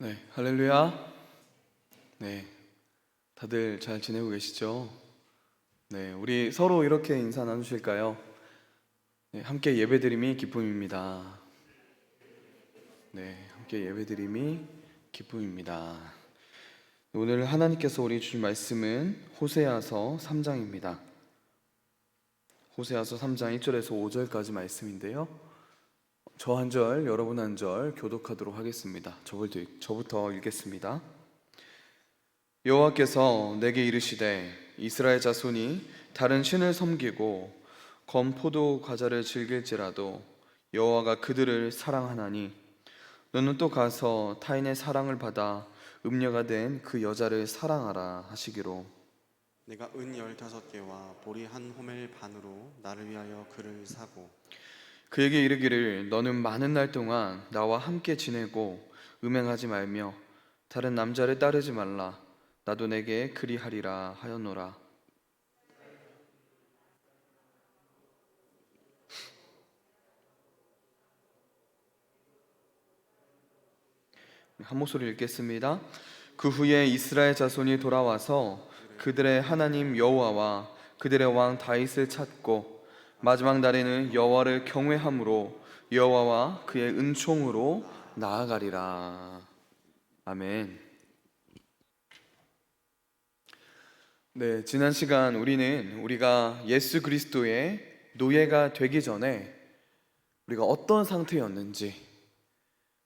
네, 할렐루야. 네, 다들 잘 지내고 계시죠? 네, 우리 서로 이렇게 인사 나누실까요? 네, 함께 예배드림이 기쁨입니다. 네, 함께 예배드림이 기쁨입니다. 오늘 하나님께서 우리 주신 말씀은 호세아서 3장입니다. 호세아서 3장 1절에서 5절까지 말씀인데요. 저 한 절, 여러분 한 절 교독하도록 하겠습니다. 저부터 읽겠습니다. 여호와께서 내게 이르시되 이스라엘 자손이 다른 신을 섬기고 검포도 과자를 즐길지라도 여호와가 그들을 사랑하나니 너는 또 가서 타인의 사랑을 받아 음녀가 된 그 여자를 사랑하라 하시기로. 내가 은 15개와 보리 한 호멜 반으로 나를 위하여 그를 사고 그에게 이르기를 너는 많은 날 동안 나와 함께 지내고 음행하지 말며 다른 남자를 따르지 말라. 나도 내게 그리하리라 하였노라. 한 목소리 읽겠습니다. 그 후에 이스라엘 자손이 돌아와서 그들의 하나님 여호와와 그들의 왕 다윗을 찾고 마지막 날에는 여호와를 경외함으로 여호와와 그의 은총으로 나아가리라. 아멘. 네, 지난 시간 우리가 예수 그리스도의 노예가 되기 전에 우리가 어떤 상태였는지,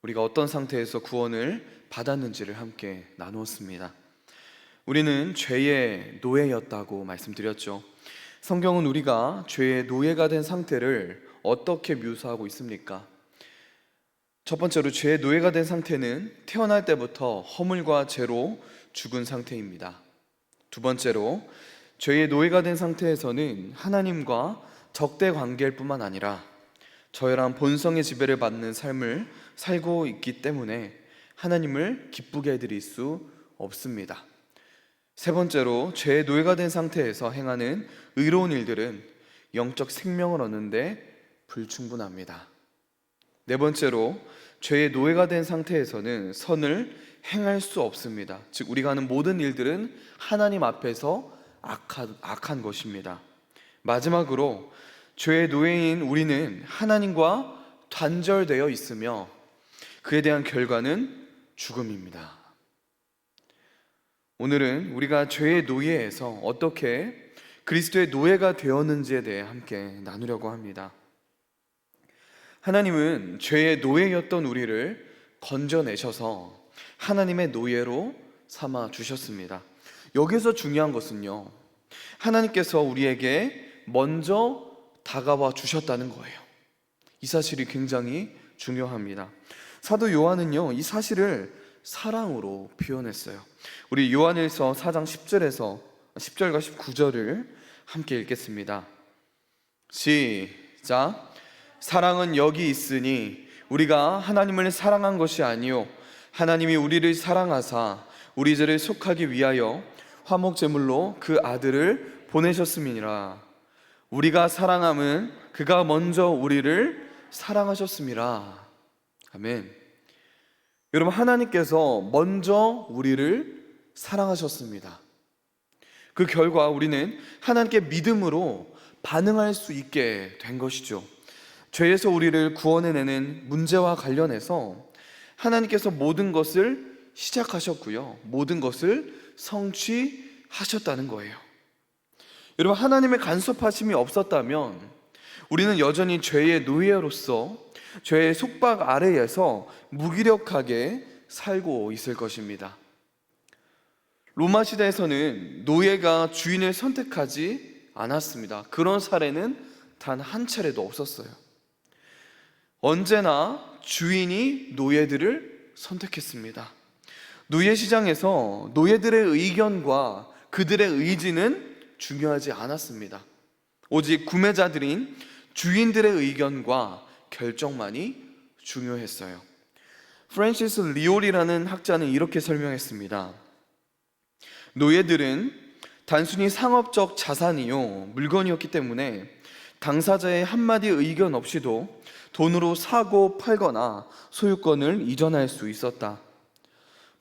우리가 어떤 상태에서 구원을 받았는지를 함께 나누었습니다. 우리는 죄의 노예였다고 말씀드렸죠. 성경은 우리가 죄의 노예가 된 상태를 어떻게 묘사하고 있습니까? 첫 번째로 죄의 노예가 된 상태는 태어날 때부터 허물과 죄로 죽은 상태입니다. 두 번째로 죄의 노예가 된 상태에서는 하나님과 적대 관계일 뿐만 아니라 저열한 본성의 지배를 받는 삶을 살고 있기 때문에 하나님을 기쁘게 해드릴 수 없습니다. 세 번째로 죄의 노예가 된 상태에서 행하는 의로운 일들은 영적 생명을 얻는데 불충분합니다. 네 번째로 죄의 노예가 된 상태에서는 선을 행할 수 없습니다. 즉 우리가 하는 모든 일들은 하나님 앞에서 악한 것입니다. 마지막으로 죄의 노예인 우리는 하나님과 단절되어 있으며 그에 대한 결과는 죽음입니다. 오늘은 우리가 죄의 노예에서 어떻게 그리스도의 노예가 되었는지에 대해 함께 나누려고 합니다. 하나님은 죄의 노예였던 우리를 건져내셔서 하나님의 노예로 삼아 주셨습니다. 여기서 중요한 것은요, 하나님께서 우리에게 먼저 다가와 주셨다는 거예요. 이 사실이 굉장히 중요합니다. 사도 요한은요, 이 사실을 사랑으로 표현했어요. 우리 요한일서 4장 10절과 19절을 함께 읽겠습니다. 시작. 사랑은 여기 있으니 우리가 하나님을 사랑한 것이 아니요 하나님이 우리를 사랑하사 우리 죄를 속하기 위하여 화목 제물로 그 아들을 보내셨음이니라. 우리가 사랑함은 그가 먼저 우리를 사랑하셨음이라. 아멘. 여러분, 하나님께서 먼저 우리를 사랑하셨습니다. 그 결과 우리는 하나님께 믿음으로 반응할 수 있게 된 것이죠. 죄에서 우리를 구원해내는 문제와 관련해서 하나님께서 모든 것을 시작하셨고요, 모든 것을 성취하셨다는 거예요. 여러분, 하나님의 간섭하심이 없었다면 우리는 여전히 죄의 노예로서 죄의 속박 아래에서 무기력하게 살고 있을 것입니다. 로마 시대에서는 노예가 주인을 선택하지 않았습니다. 그런 사례는 단 한 차례도 없었어요. 언제나 주인이 노예들을 선택했습니다. 노예 시장에서 노예들의 의견과 그들의 의지는 중요하지 않았습니다. 오직 구매자들인 주인들의 의견과 결정만이 중요했어요. 프랜시스 리올이라는 학자는 이렇게 설명했습니다. 노예들은 단순히 상업적 자산이요 물건이었기 때문에 당사자의 한마디 의견 없이도 돈으로 사고 팔거나 소유권을 이전할 수 있었다.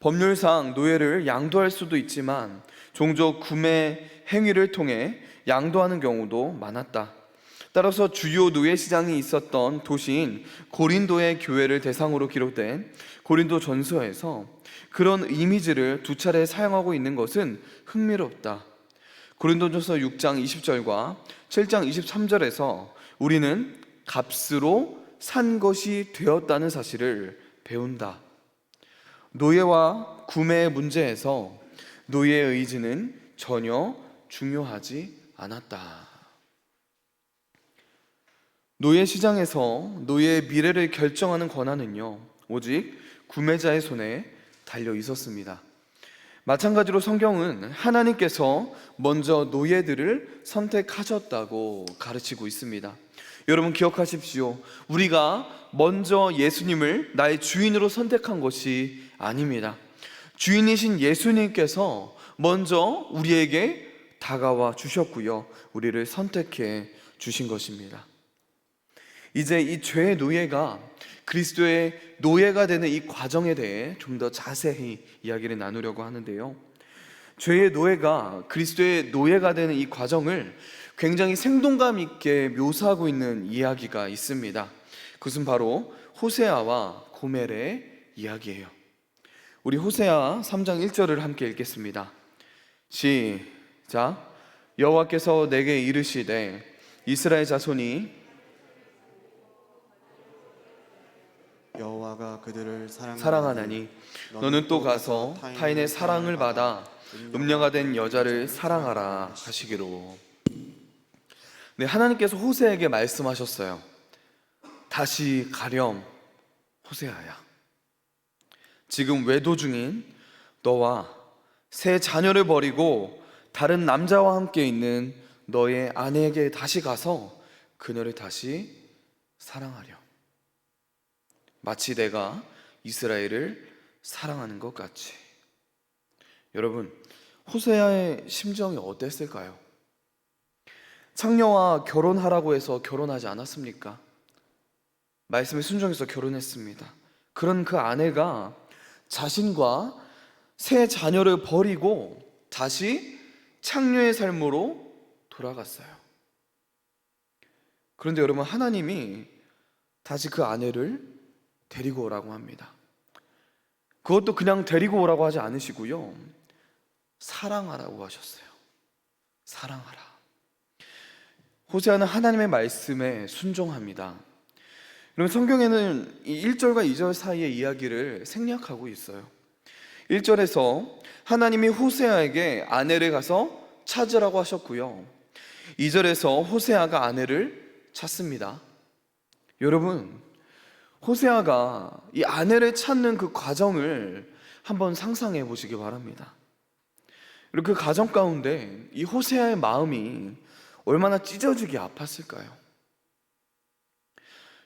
법률상 노예를 양도할 수도 있지만 종종 구매 행위를 통해 양도하는 경우도 많았다. 따라서 주요 노예 시장이 있었던 도시인 고린도의 교회를 대상으로 기록된 고린도 전서에서 그런 이미지를 두 차례 사용하고 있는 것은 흥미롭다. 고린도전서 6장 20절과 7장 23절에서 우리는 값으로 산 것이 되었다는 사실을 배운다. 노예와 구매의 문제에서 노예의 의지는 전혀 중요하지 않았다. 노예 시장에서 노예의 미래를 결정하는 권한은요, 오직 구매자의 손에 달려 있었습니다. 마찬가지로 성경은 하나님께서 먼저 노예들을 선택하셨다고 가르치고 있습니다. 여러분 기억하십시오. 우리가 먼저 예수님을 나의 주인으로 선택한 것이 아닙니다. 주인이신 예수님께서 먼저 우리에게 다가와 주셨고요, 우리를 선택해 주신 것입니다. 이제 이 죄의 노예가 그리스도의 노예가 되는 이 과정에 대해 좀 더 자세히 이야기를 나누려고 하는데요, 죄의 노예가 그리스도의 노예가 되는 이 과정을 굉장히 생동감 있게 묘사하고 있는 이야기가 있습니다. 그것은 바로 호세아와 고멜의 이야기예요. 우리 호세아 3장 1절을 함께 읽겠습니다. 시작. 여호와께서 내게 이르시되 이스라엘 자손이 여호와가 그들을 사랑하나니 너는 또 가서 타인의 사랑을 받아 음녀가 된 여자를 사랑하라 하시기로. 네, 하나님께서 호세에게 말씀하셨어요. 다시 가렴 호세아야. 지금 외도 중인 너와 새 자녀를 버리고 다른 남자와 함께 있는 너의 아내에게 다시 가서 그녀를 다시 사랑하렴. 마치 내가 이스라엘을 사랑하는 것 같이. 여러분, 호세아의 심정이 어땠을까요? 창녀와 결혼하라고 해서 결혼하지 않았습니까? 말씀에 순종해서 결혼했습니다. 그런 그 아내가 자신과 새 자녀를 버리고 다시 창녀의 삶으로 돌아갔어요. 그런데 여러분, 하나님이 다시 그 아내를 데리고 오라고 합니다. 그것도 그냥 데리고 오라고 하지 않으시고요, 사랑하라고 하셨어요. 사랑하라. 호세아는 하나님의 말씀에 순종합니다. 여러분, 성경에는 이 1절과 2절 사이의 이야기를 생략하고 있어요. 1절에서 하나님이 호세아에게 아내를 가서 찾으라고 하셨고요, 2절에서 호세아가 아내를 찾습니다. 여러분, 호세아가 이 아내를 찾는 그 과정을 한번 상상해 보시기 바랍니다. 그리고 그 과정 가운데 이 호세아의 마음이 얼마나 찢어지게 아팠을까요?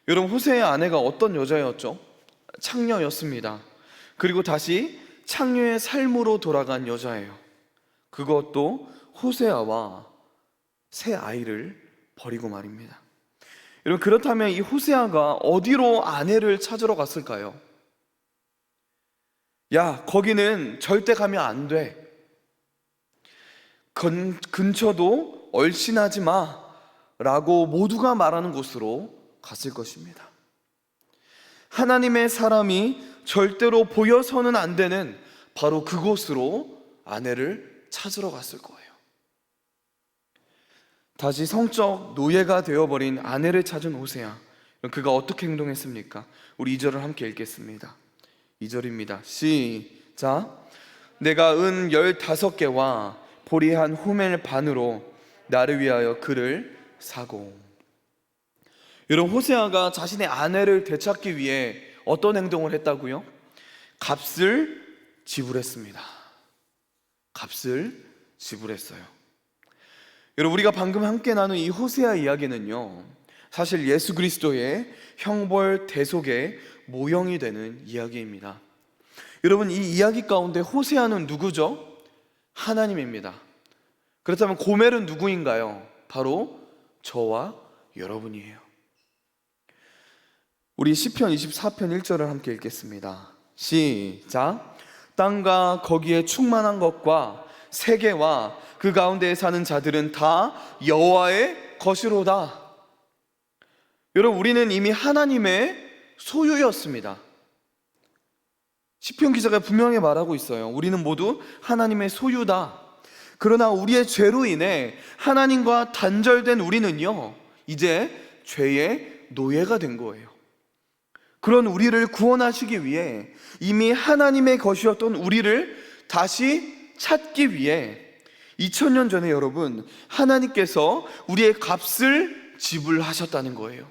여러분, 호세아의 아내가 어떤 여자였죠? 창녀였습니다. 그리고 다시 창녀의 삶으로 돌아간 여자예요. 그것도 호세아와 새 아이를 버리고 말입니다. 여러분, 그렇다면 이 호세아가 어디로 아내를 찾으러 갔을까요? 야, 거기는 절대 가면 안 돼. 근처도 얼씬하지 마 라고 모두가 말하는 곳으로 갔을 것입니다. 하나님의 사람이 절대로 보여서는 안 되는 바로 그곳으로 아내를 찾으러 갔을 거예요. 다시 성적 노예가 되어버린 아내를 찾은 호세아, 그가 어떻게 행동했습니까? 우리 2절을 함께 읽겠습니다. 2절입니다. 시작. 내가 은 15개와 보리한 호멜 반으로 나를 위하여 그를 사고. 여러분, 호세아가 자신의 아내를 되찾기 위해 어떤 행동을 했다고요? 값을 지불했습니다. 값을 지불했어요. 여러분, 우리가 방금 함께 나눈 이 호세아 이야기는요, 사실 예수 그리스도의 형벌 대속의 모형이 되는 이야기입니다. 여러분, 이 이야기 가운데 호세아는 누구죠? 하나님입니다. 그렇다면 고멜은 누구인가요? 바로 저와 여러분이에요. 우리 시편 24편 1절을 함께 읽겠습니다. 시작. 땅과 거기에 충만한 것과 세계와 그 가운데에 사는 자들은 다 여호와의 것이로다. 여러분, 우리는 이미 하나님의 소유였습니다. 시편 기자가 분명히 말하고 있어요. 우리는 모두 하나님의 소유다. 그러나 우리의 죄로 인해 하나님과 단절된 우리는요, 이제 죄의 노예가 된 거예요. 그런 우리를 구원하시기 위해 이미 하나님의 것이었던 우리를 다시 찾기 위해 2000년 전에 여러분, 하나님께서 우리의 값을 지불하셨다는 거예요.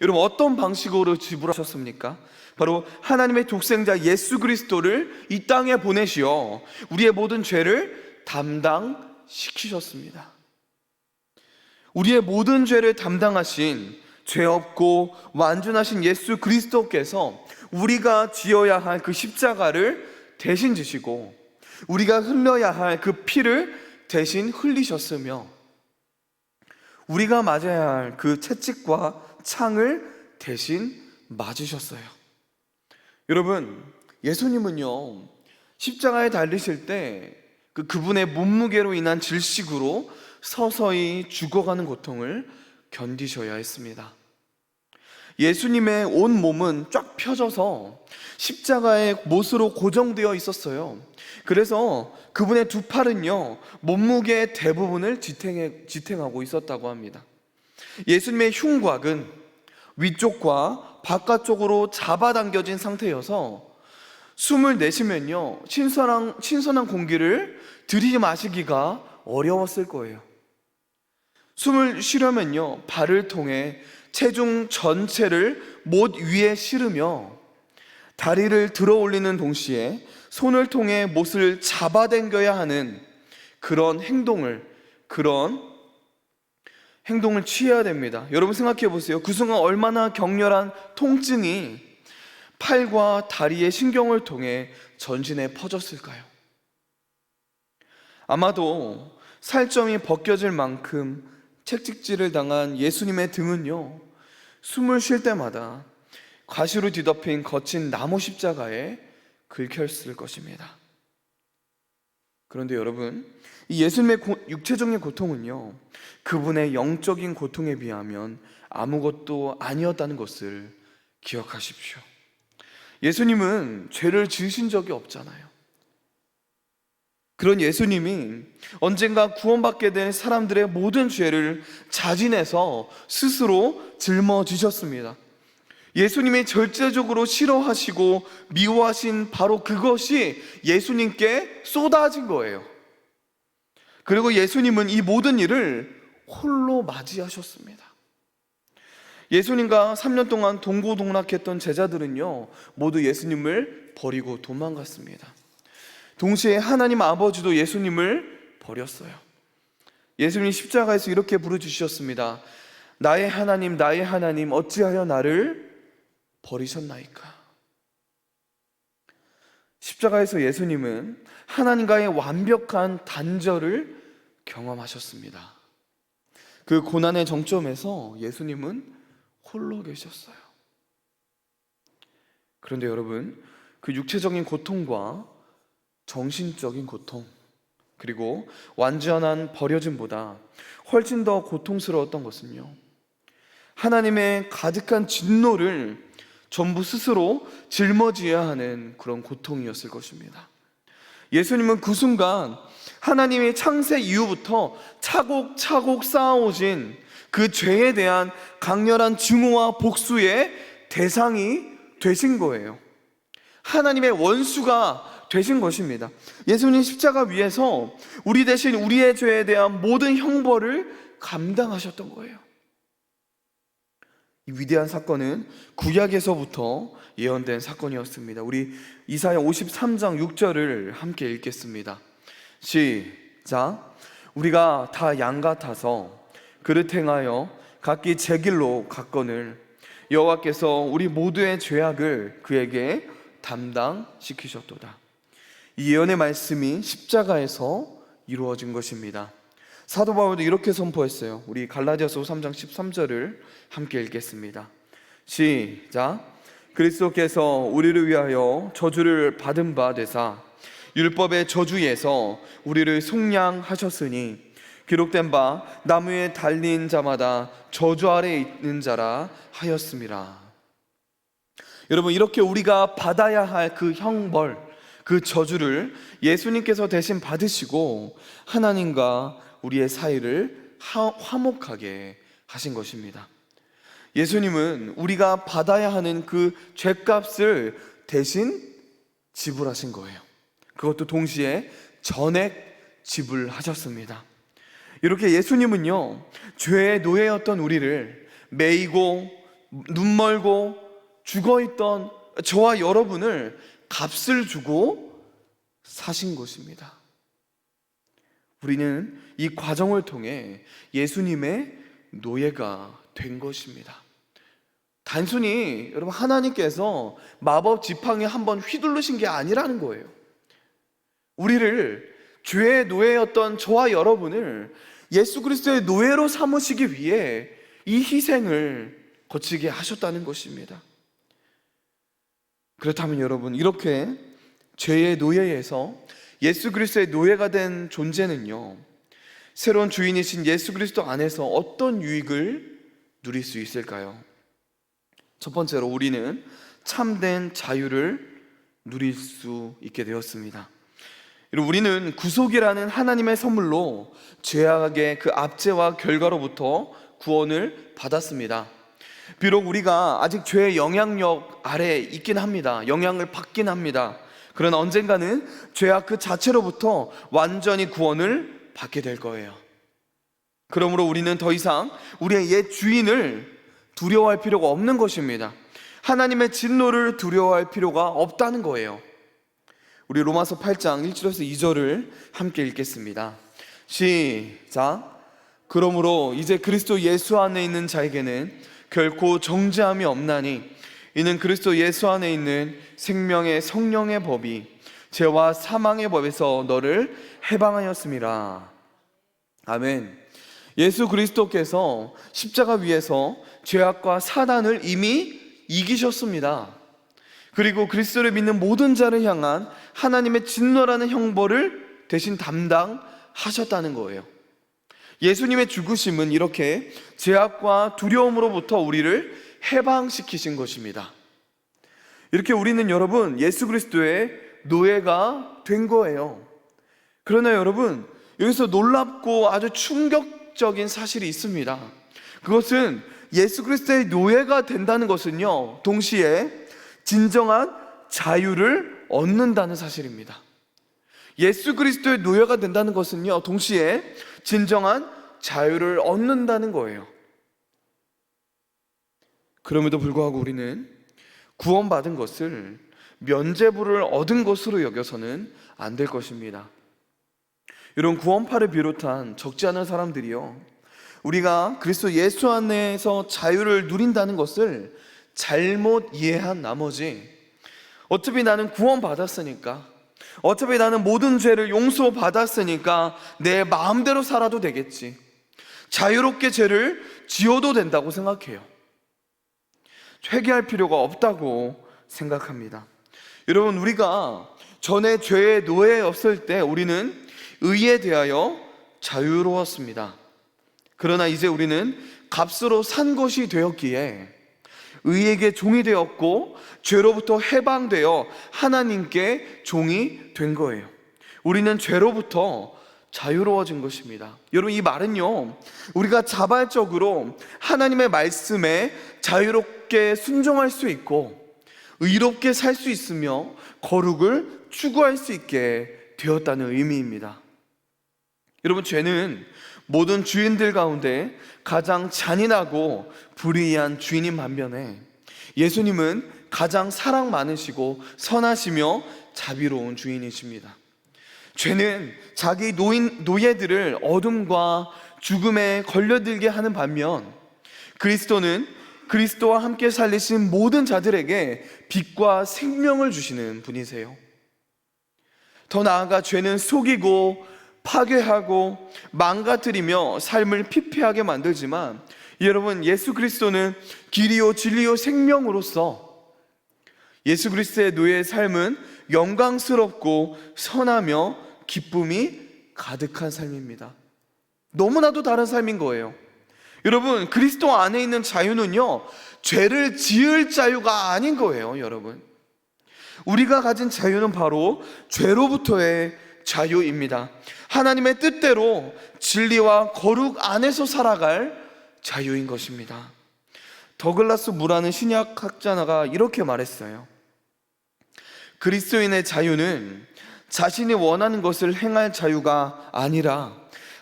여러분, 어떤 방식으로 지불하셨습니까? 바로 하나님의 독생자 예수 그리스도를 이 땅에 보내시어 우리의 모든 죄를 담당시키셨습니다. 우리의 모든 죄를 담당하신 죄 없고 완전하신 예수 그리스도께서 우리가 지어야 할 그 십자가를 대신 지시고 우리가 흘려야 할 그 피를 대신 흘리셨으며 우리가 맞아야 할 그 채찍과 창을 대신 맞으셨어요. 여러분, 예수님은요, 십자가에 달리실 때 그분의 몸무게로 인한 질식으로 서서히 죽어가는 고통을 견디셔야 했습니다. 예수님의 온 몸은 쫙 펴져서 십자가의 못으로 고정되어 있었어요. 그래서 그분의 두 팔은요, 몸무게의 대부분을 지탱하고 있었다고 합니다. 예수님의 흉곽은 위쪽과 바깥쪽으로 잡아당겨진 상태여서 숨을 내쉬면요, 신선한 공기를 들이마시기가 어려웠을 거예요. 숨을 쉬려면요, 발을 통해 체중 전체를 못 위에 실으며 다리를 들어 올리는 동시에 손을 통해 못을 잡아당겨야 하는 그런 행동을 취해야 됩니다. 여러분, 생각해 보세요. 그 순간 얼마나 격렬한 통증이 팔과 다리의 신경을 통해 전신에 퍼졌을까요? 아마도 살점이 벗겨질 만큼 채찍질을 당한 예수님의 등은요, 숨을 쉴 때마다 가시로 뒤덮인 거친 나무 십자가에 긁혔을 것입니다. 그런데 여러분, 이 예수님의 육체적인 고통은요, 그분의 영적인 고통에 비하면 아무것도 아니었다는 것을 기억하십시오. 예수님은 죄를 지으신 적이 없잖아요. 그런 예수님이 언젠가 구원받게 된 사람들의 모든 죄를 자진해서 스스로 짊어지셨습니다. 예수님이 절대적으로 싫어하시고 미워하신 바로 그것이 예수님께 쏟아진 거예요. 그리고 예수님은 이 모든 일을 홀로 맞이하셨습니다. 예수님과 3년 동안 동고동락했던 제자들은요, 모두 예수님을 버리고 도망갔습니다. 동시에 하나님 아버지도 예수님을 버렸어요. 예수님이 십자가에서 이렇게 부르짖으셨습니다. 나의 하나님, 어찌하여 나를 버리셨나이까? 십자가에서 예수님은 하나님과의 완벽한 단절을 경험하셨습니다. 그 고난의 정점에서 예수님은 홀로 계셨어요. 그런데 여러분, 그 육체적인 고통과 정신적인 고통, 그리고 완전한 버려짐보다 훨씬 더 고통스러웠던 것은요, 하나님의 가득한 진노를 전부 스스로 짊어져야 하는 그런 고통이었을 것입니다. 예수님은 그 순간 하나님의 창세 이후부터 차곡차곡 쌓아오신 그 죄에 대한 강렬한 증오와 복수의 대상이 되신 거예요. 하나님의 원수가 되신 것입니다. 예수님 십자가 위에서 우리 대신 우리의 죄에 대한 모든 형벌을 감당하셨던 거예요. 이 위대한 사건은 구약에서부터 예언된 사건이었습니다. 우리 이사야 53장 6절을 함께 읽겠습니다. 시작. 우리가 다 양 같아서 그릇 행하여 각기 제 길로 갔거늘 여호와께서 우리 모두의 죄악을 그에게 담당시키셨도다. 이 예언의 말씀이 십자가에서 이루어진 것입니다. 사도 바울도 이렇게 선포했어요. 우리 갈라디아서 3장 13절을 함께 읽겠습니다. 시작. 그리스도께서 우리를 위하여 저주를 받은 바 되사 율법의 저주에서 우리를 속량하셨으니 기록된 바 나무에 달린 자마다 저주 아래 있는 자라 하였습니다. 여러분, 이렇게 우리가 받아야 할 그 형벌, 그 저주를 예수님께서 대신 받으시고 하나님과 우리의 사이를 화목하게 하신 것입니다. 예수님은 우리가 받아야 하는 그 죄값을 대신 지불하신 거예요. 그것도 동시에 전액 지불하셨습니다. 이렇게 예수님은요, 죄의 노예였던 우리를 매이고 눈멀고 죽어있던 저와 여러분을 값을 주고 사신 것입니다. 우리는 이 과정을 통해 예수님의 노예가 된 것입니다. 단순히 여러분, 하나님께서 마법 지팡이 한번 휘두르신 게 아니라는 거예요. 우리를 죄의 노예였던 저와 여러분을 예수 그리스도의 노예로 삼으시기 위해 이 희생을 거치게 하셨다는 것입니다. 그렇다면 여러분, 이렇게 죄의 노예에서 예수 그리스도의 노예가 된 존재는요, 새로운 주인이신 예수 그리스도 안에서 어떤 유익을 누릴 수 있을까요? 첫 번째로 우리는 참된 자유를 누릴 수 있게 되었습니다. 우리는 구속이라는 하나님의 선물로 죄악의 그 압제와 결과로부터 구원을 받았습니다. 비록 우리가 아직 죄의 영향력 아래에 있긴 합니다. 영향을 받긴 합니다. 그러나 언젠가는 죄악 그 자체로부터 완전히 구원을 받게 될 거예요. 그러므로 우리는 더 이상 우리의 옛 주인을 두려워할 필요가 없는 것입니다. 하나님의 진노를 두려워할 필요가 없다는 거예요. 우리 로마서 8장 1절에서 2절을 함께 읽겠습니다. 시작. 그러므로 이제 그리스도 예수 안에 있는 자에게는 결코 정죄함이 없나니 이는 그리스도 예수 안에 있는 생명의 성령의 법이 죄와 사망의 법에서 너를 해방하였음이라. 아멘. 예수 그리스도께서 십자가 위에서 죄악과 사단을 이미 이기셨습니다. 그리고 그리스도를 믿는 모든 자를 향한 하나님의 진노라는 형벌을 대신 담당하셨다는 거예요. 예수님의 죽으심은 이렇게 죄악과 두려움으로부터 우리를 해방시키신 것입니다. 이렇게 우리는 여러분 예수 그리스도의 노예가 된 거예요. 그러나 여러분, 여기서 놀랍고 아주 충격적인 사실이 있습니다. 그것은 예수 그리스도의 노예가 된다는 것은요, 동시에 진정한 자유를 얻는다는 사실입니다. 예수 그리스도의 노예가 된다는 것은요, 동시에 진정한 자유를 얻는다는 거예요. 그럼에도 불구하고 우리는 구원받은 것을 면죄부를 얻은 것으로 여겨서는 안 될 것입니다. 이런 구원파를 비롯한 적지 않은 사람들이요, 우리가 그리스도 예수 안에서 자유를 누린다는 것을 잘못 이해한 나머지 어차피 나는 구원받았으니까, 어차피 나는 모든 죄를 용서받았으니까 내 마음대로 살아도 되겠지, 자유롭게 죄를 지어도 된다고 생각해요. 회개할 필요가 없다고 생각합니다. 여러분, 우리가 전에 죄의 노예였을 때 우리는 의에 대하여 자유로웠습니다. 그러나 이제 우리는 값으로 산 것이 되었기에 의에게 종이 되었고 죄로부터 해방되어 하나님께 종이 된 거예요. 우리는 죄로부터 자유로워진 것입니다. 여러분, 이 말은요, 우리가 자발적으로 하나님의 말씀에 자유롭게 순종할 수 있고 의롭게 살 수 있으며 거룩을 추구할 수 있게 되었다는 의미입니다. 여러분, 죄는 모든 주인들 가운데 가장 잔인하고 불의한 주인인 반면에 예수님은 가장 사랑 많으시고 선하시며 자비로운 주인이십니다. 죄는 자기 노예들을 어둠과 죽음에 걸려들게 하는 반면 그리스도는 그리스도와 함께 살리신 모든 자들에게 빛과 생명을 주시는 분이세요. 더 나아가 죄는 속이고 파괴하고 망가뜨리며 삶을 피폐하게 만들지만 여러분, 예수 그리스도는 길이요 진리요 생명으로서 예수 그리스도의 노예의 삶은 영광스럽고 선하며 기쁨이 가득한 삶입니다. 너무나도 다른 삶인 거예요. 여러분, 그리스도 안에 있는 자유는요, 죄를 지을 자유가 아닌 거예요. 여러분, 우리가 가진 자유는 바로 죄로부터의 자유입니다. 하나님의 뜻대로 진리와 거룩 안에서 살아갈 자유인 것입니다. 더글라스 무라는 신약학자가 이렇게 말했어요. 그리스도인의 자유는 자신이 원하는 것을 행할 자유가 아니라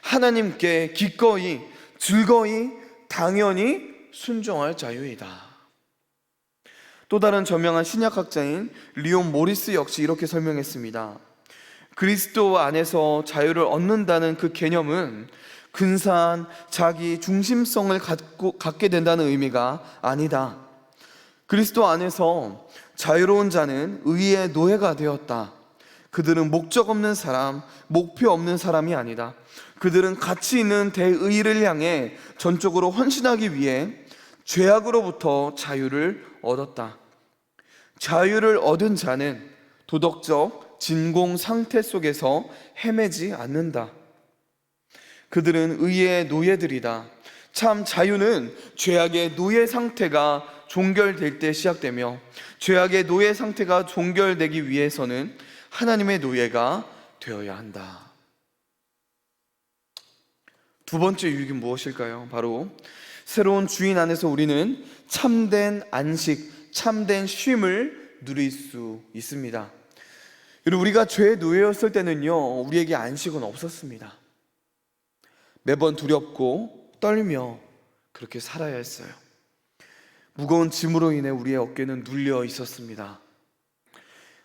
하나님께 기꺼이, 즐거이, 당연히 순종할 자유이다. 또 다른 저명한 신약학자인 리온 모리스 역시 이렇게 설명했습니다. 그리스도 안에서 자유를 얻는다는 그 개념은 근사한 자기 중심성을 갖게 된다는 의미가 아니다. 그리스도 안에서 자유로운 자는 의의 노예가 되었다. 그들은 목적 없는 사람, 목표 없는 사람이 아니다. 그들은 가치 있는 대의를 향해 전적으로 헌신하기 위해 죄악으로부터 자유를 얻었다. 자유를 얻은 자는 도덕적 진공 상태 속에서 헤매지 않는다. 그들은 의의 노예들이다. 참 자유는 죄악의 노예 상태가 종결될 때 시작되며, 죄악의 노예 상태가 종결되기 위해서는 하나님의 노예가 되어야 한다. 두 번째 유익은 무엇일까요? 바로 새로운 주인 안에서 우리는 참된 안식, 참된 쉼을 누릴 수 있습니다. 여러분, 우리가 죄의 노예였을 때는요, 우리에게 안식은 없었습니다. 매번 두렵고 떨며 그렇게 살아야 했어요. 무거운 짐으로 인해 우리의 어깨는 눌려 있었습니다.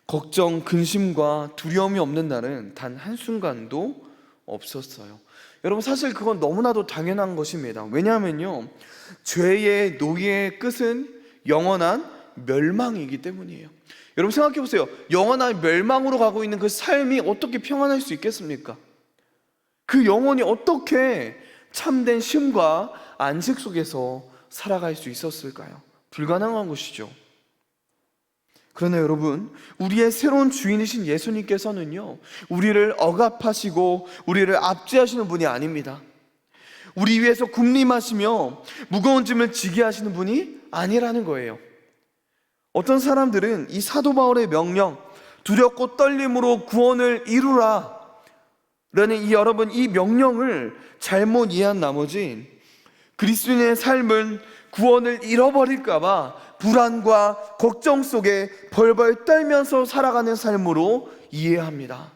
걱정, 근심과 두려움이 없는 날은 단 한순간도 없었어요. 여러분, 사실 그건 너무나도 당연한 것입니다. 왜냐하면요, 죄의 노예의 끝은 영원한 멸망이기 때문이에요. 여러분 생각해 보세요. 영원한 멸망으로 가고 있는 그 삶이 어떻게 평안할 수 있겠습니까? 그 영혼이 어떻게 참된 쉼과 안식 속에서 살아갈 수 있었을까요? 불가능한 것이죠. 그러나 여러분, 우리의 새로운 주인이신 예수님께서는요, 우리를 억압하시고 우리를 압제하시는 분이 아닙니다. 우리 위해서 군림하시며 무거운 짐을 지게 하시는 분이 아니라는 거예요. 어떤 사람들은 이 사도 바울의 명령, 두렵고 떨림으로 구원을 이루라 라는 여러분 이 명령을 잘못 이해한 나머지 그리스도인의 삶은 구원을 잃어버릴까봐 불안과 걱정 속에 벌벌 떨면서 살아가는 삶으로 이해합니다.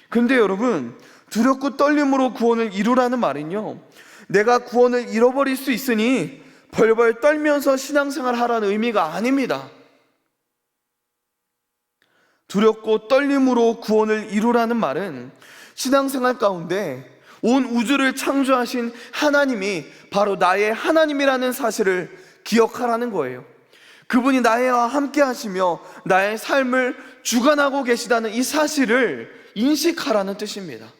그런데 여러분, 두렵고 떨림으로 구원을 이루라는 말은요, 내가 구원을 잃어버릴 수 있으니 벌벌 떨면서 신앙생활 하라는 의미가 아닙니다. 두렵고 떨림으로 구원을 이루라는 말은 신앙생활 가운데 온 우주를 창조하신 하나님이 바로 나의 하나님이라는 사실을 기억하라는 거예요. 그분이 나와 함께 하시며 나의 삶을 주관하고 계시다는 이 사실을 인식하라는 뜻입니다.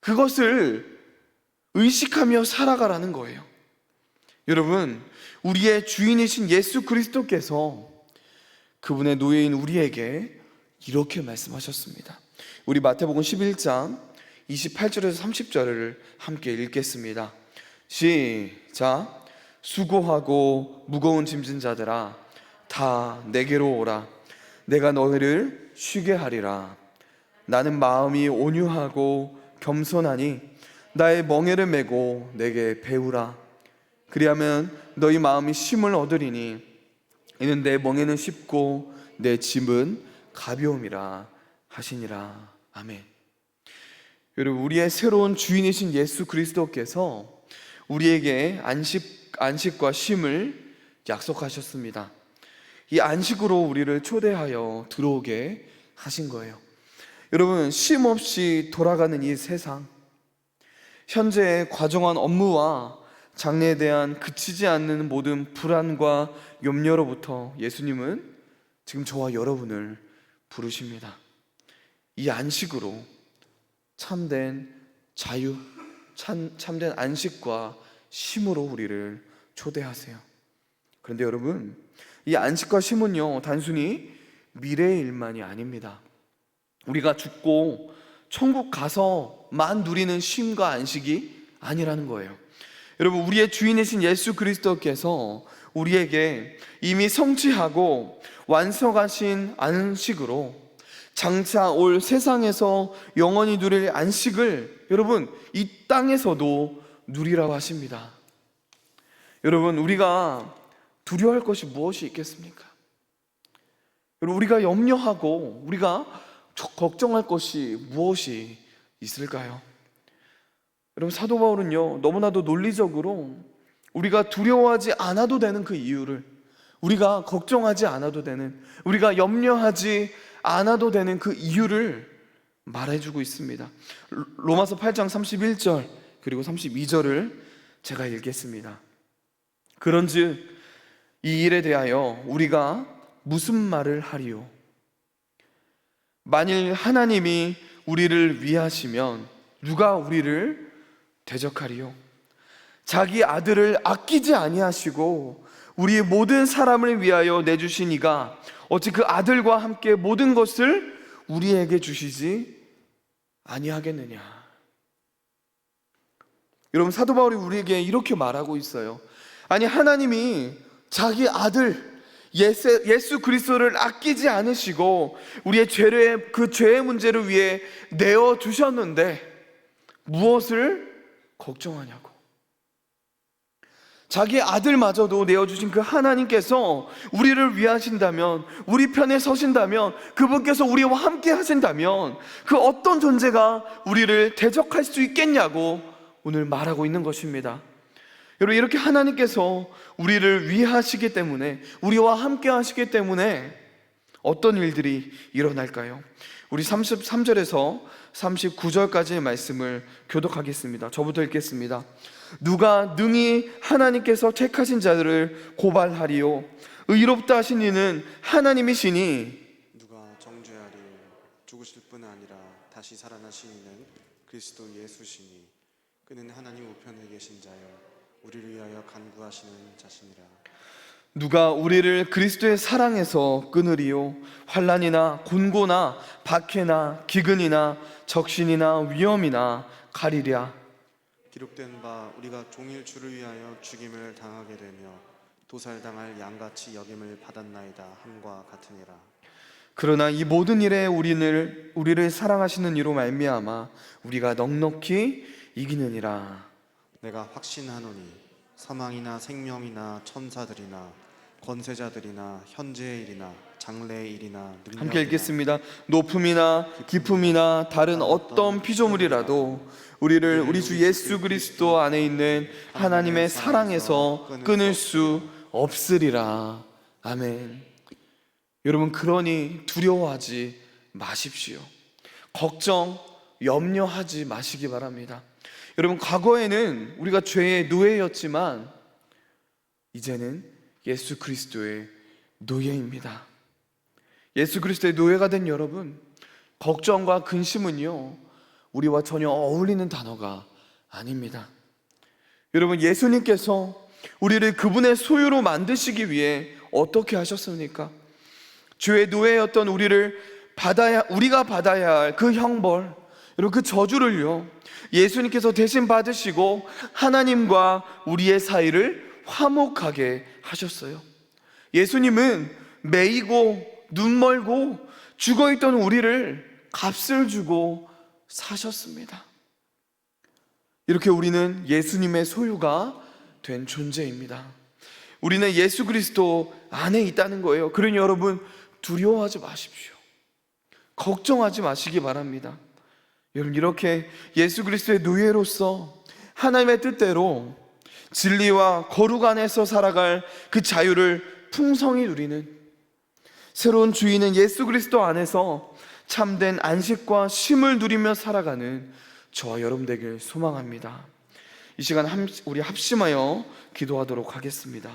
그것을 의식하며 살아가라는 거예요. 여러분, 우리의 주인이신 예수 그리스도께서 그분의 노예인 우리에게 이렇게 말씀하셨습니다. 우리 마태복음 11장 28절에서 30절을 함께 읽겠습니다. 시작. 수고하고 무거운 짐진 자들아, 다 내게로 오라. 내가 너희를 쉬게 하리라. 나는 마음이 온유하고 겸손하니 나의 멍에를 메고 내게 배우라. 그리하면 너희 마음이 쉼을 얻으리니 이는 내 멍에는 쉽고 내 짐은 가벼움이라 하시니라. 아멘. 여러분, 우리의 새로운 주인이신 예수 그리스도께서 우리에게 안식과 쉼을 약속하셨습니다. 이 안식으로 우리를 초대하여 들어오게 하신 거예요. 여러분, 쉼 없이 돌아가는 이 세상, 현재의 과정한 업무와 장래에 대한 그치지 않는 모든 불안과 염려로부터 예수님은 지금 저와 여러분을 부르십니다. 이 안식으로 참된 자유, 참된 안식과 쉼으로 우리를 초대하세요. 그런데 여러분, 이 안식과 쉼은요, 단순히 미래의 일만이 아닙니다. 우리가 죽고 천국 가서만 누리는 쉼과 안식이 아니라는 거예요. 여러분, 우리의 주인이신 예수 그리스도께서 우리에게 이미 성취하고 완성하신 안식으로 장차 올 세상에서 영원히 누릴 안식을 여러분, 이 땅에서도 누리라고 하십니다. 여러분, 우리가 두려워할 것이 무엇이 있겠습니까? 여러분, 우리가 염려하고 우리가 걱정할 것이 무엇이 있을까요? 여러분, 사도 바울은요, 너무나도 논리적으로 우리가 두려워하지 않아도 되는 그 이유를, 우리가 걱정하지 않아도 되는, 우리가 염려하지 않아도 되는 그 이유를 말해주고 있습니다. 로마서 8장 31절 그리고 32절을 제가 읽겠습니다. 그런즉 이 일에 대하여 우리가 무슨 말을 하리요? 만일 하나님이 우리를 위하시면 누가 우리를 대적하리요? 자기 아들을 아끼지 아니하시고 우리의 모든 사람을 위하여 내주신 이가 어찌 그 아들과 함께 모든 것을 우리에게 주시지 아니하겠느냐? 여러분, 사도 바울이 우리에게 이렇게 말하고 있어요. 아니, 하나님이 자기 아들 예수 그리스도를 아끼지 않으시고 우리의 죄의 문제를 위해 내어 주셨는데 무엇을 걱정하냐고. 자기 아들마저도 내어주신 그 하나님께서 우리를 위하신다면, 우리 편에 서신다면, 그분께서 우리와 함께 하신다면 그 어떤 존재가 우리를 대적할 수 있겠냐고 오늘 말하고 있는 것입니다. 여러분, 이렇게 하나님께서 우리를 위하시기 때문에, 우리와 함께 하시기 때문에 어떤 일들이 일어날까요? 우리 33절에서 39절까지의 말씀을 교독하겠습니다. 저부터 읽겠습니다. 누가 능히 하나님께서 택하신 자들을 고발하리요? 의롭다 하신 이는 하나님이시니 누가 정죄하리요? 죽으실 뿐 아니라 다시 살아나신 이는 그리스도 예수시니 그는 하나님 우편에 계신 자요 우리를 위하여 간구하시는 자시니라. 누가 우리를 그리스도의 사랑에서 끊으리요? 환난이나 곤고나 박해나 기근이나 적신이나 위험이나 가리랴. 기록된 바 우리가 종일 주를 위하여 죽임을 당하게 되며 도살당할 양같이 여김을 받았나이다 함과 같으니라. 그러나 이 모든 일에 우리를 사랑하시는 이로 말미암아 우리가 넉넉히 이기느니라. 내가 확신하노니 사망이나 생명이나 천사들이나 권세자들이나 현재의 일이나 장래의 일이나 능력이나 함께 읽겠습니다. 높음이나 깊음이나 다른 어떤 피조물이라도 우리를 우리 주 예수 그리스도 안에 있는 하나님의 사랑에서 끊을 수 없으리라. 아멘. 여러분, 그러니 두려워하지 마십시오. 걱정, 염려하지 마시기 바랍니다. 여러분, 과거에는 우리가 죄의 노예였지만 이제는 예수 그리스도의 노예입니다. 예수 그리스도의 노예가 된 여러분, 걱정과 근심은요, 우리와 전혀 어울리는 단어가 아닙니다. 여러분, 예수님께서 우리를 그분의 소유로 만드시기 위해 어떻게 하셨습니까? 죄의 노예였던 우리가 받아야 할 그 형벌, 여러분, 그 저주를요, 예수님께서 대신 받으시고 하나님과 우리의 사이를 화목하게 하셨어요. 예수님은 매이고 눈멀고 죽어있던 우리를 값을 주고 사셨습니다. 이렇게 우리는 예수님의 소유가 된 존재입니다. 우리는 예수 그리스도 안에 있다는 거예요. 그러니 여러분, 두려워하지 마십시오. 걱정하지 마시기 바랍니다. 여러분, 이렇게 예수 그리스도의 노예로서 하나님의 뜻대로 진리와 거룩 안에서 살아갈 그 자유를 풍성히 누리는 새로운 주인은 예수 그리스도 안에서 참된 안식과 쉼을 누리며 살아가는 저와 여러분 되길 소망합니다. 이 시간 우리 합심하여 기도하도록 하겠습니다.